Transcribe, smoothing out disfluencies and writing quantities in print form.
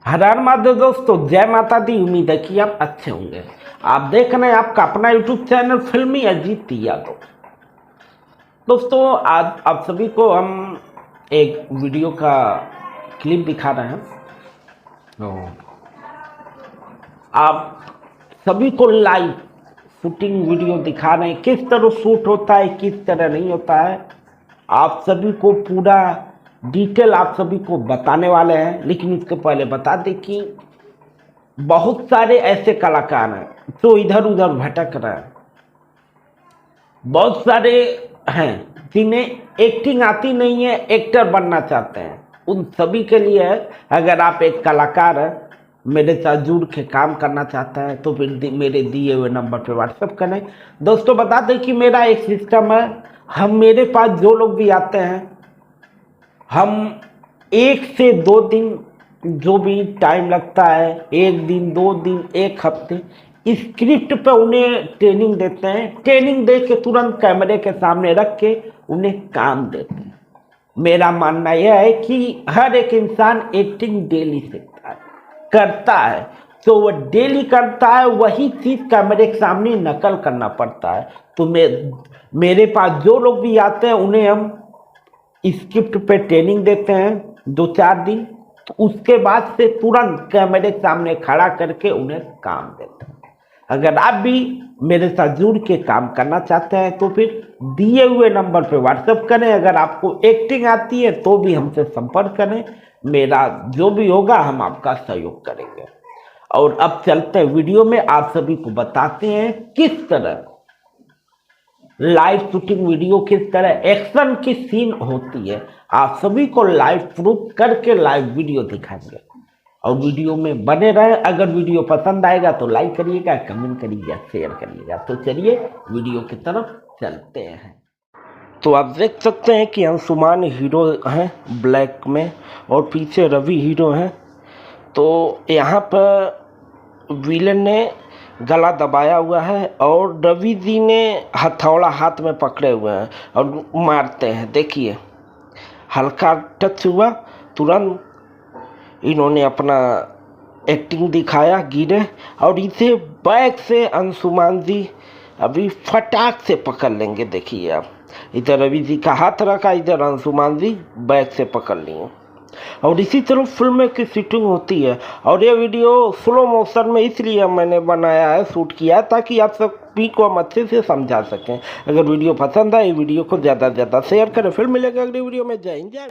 हर हर महादेव दोस्तों, जय माता दी। उम्मीद है कि आप अच्छे होंगे। आप देख रहे हैं आपका अपना यूट्यूब चैनल फिल्मी अजीत यादव। दोस्तों, आज आप सभी को हम एक वीडियो का क्लिप दिखा रहे हैं। तो आप सभी को लाइव शूटिंग वीडियो दिखा रहे हैं, किस तरह शूट होता है, किस तरह नहीं होता है। आप सभी को पूरा डिटेल आप सभी को बताने वाले हैं। लेकिन इसके पहले बता दें कि बहुत सारे ऐसे कलाकार हैं जो इधर उधर भटक रहे हैं। बहुत सारे हैं जिन्हें एक्टिंग आती नहीं है, एक्टर बनना चाहते हैं। उन सभी के लिए है, अगर आप एक कलाकार हैं, मेरे साथ जुड़ के काम करना चाहता है तो फिर मेरे दिए हुए नंबर पे व्हाट्सएप करें। दोस्तों, बता दें कि मेरा एक सिस्टम है। मेरे पास जो लोग भी आते हैं, हम 1 से 2 दिन जो भी टाइम लगता है, 1 दिन 2 दिन 1 हफ्ते, स्क्रिप्ट पे उन्हें ट्रेनिंग देते हैं। ट्रेनिंग दे के तुरंत कैमरे के सामने रख के उन्हें काम देते हैं। मेरा मानना यह है कि हर एक इंसान एक्टिंग डेली सीखता है, करता है, तो वह डेली करता है, वही चीज कैमरे के सामने नकल करना पड़ता है। तो मेरे पास जो लोग भी आते हैं उन्हें हम स्क्रिप्ट पे ट्रेनिंग देते हैं 2-4 दिन, तो उसके बाद से तुरंत कैमरे के सामने खड़ा करके उन्हें काम देते हैं। अगर आप भी मेरे साथ जुड़ के काम करना चाहते हैं तो फिर दिए हुए नंबर पे व्हाट्सएप करें। अगर आपको एक्टिंग आती है तो भी हमसे संपर्क करें। मेरा जो भी होगा हम आपका सहयोग करेंगे। और अब चलते हैं वीडियो में, आप सभी को बताते हैं किस तरह लाइव शूटिंग वीडियो, किस तरह एक्शन की सीन होती है। आप सभी को लाइव प्रूफ करके लाइव वीडियो दिखाएंगे और वीडियो में बने रहे। अगर वीडियो पसंद आएगा तो लाइक करिएगा, कमेंट करिएगा, शेयर करिएगा। तो चलिए वीडियो की तरफ चलते हैं। तो आप देख सकते हैं कि अंशुमान हीरो हैं ब्लैक में और पीछे रवि हीरो हैं। तो यहाँ पर विलन ने गला दबाया हुआ है और रवि जी ने हथौड़ा हाथ में पकड़े हुए हैं और मारते हैं। देखिए, हल्का टच हुआ, तुरंत इन्होंने अपना एक्टिंग दिखाया, गिरे और इसे बैक से अंशुमान जी अभी फटाक से पकड़ लेंगे। देखिए, आप इधर रवि जी का हाथ रखा, इधर अंशुमान जी बैक से पकड़ लिए। और इसी तरह फिल्म की शूटिंग होती है। और ये वीडियो स्लो मोशन में इसलिए मैंने बनाया है, शूट किया है, ताकि आप सभी को हम अच्छे से समझा सकें। अगर वीडियो पसंद आए वीडियो को ज़्यादा से ज़्यादा शेयर करें। फिर मिलेगा अगली वीडियो में। जय हिंद, जय।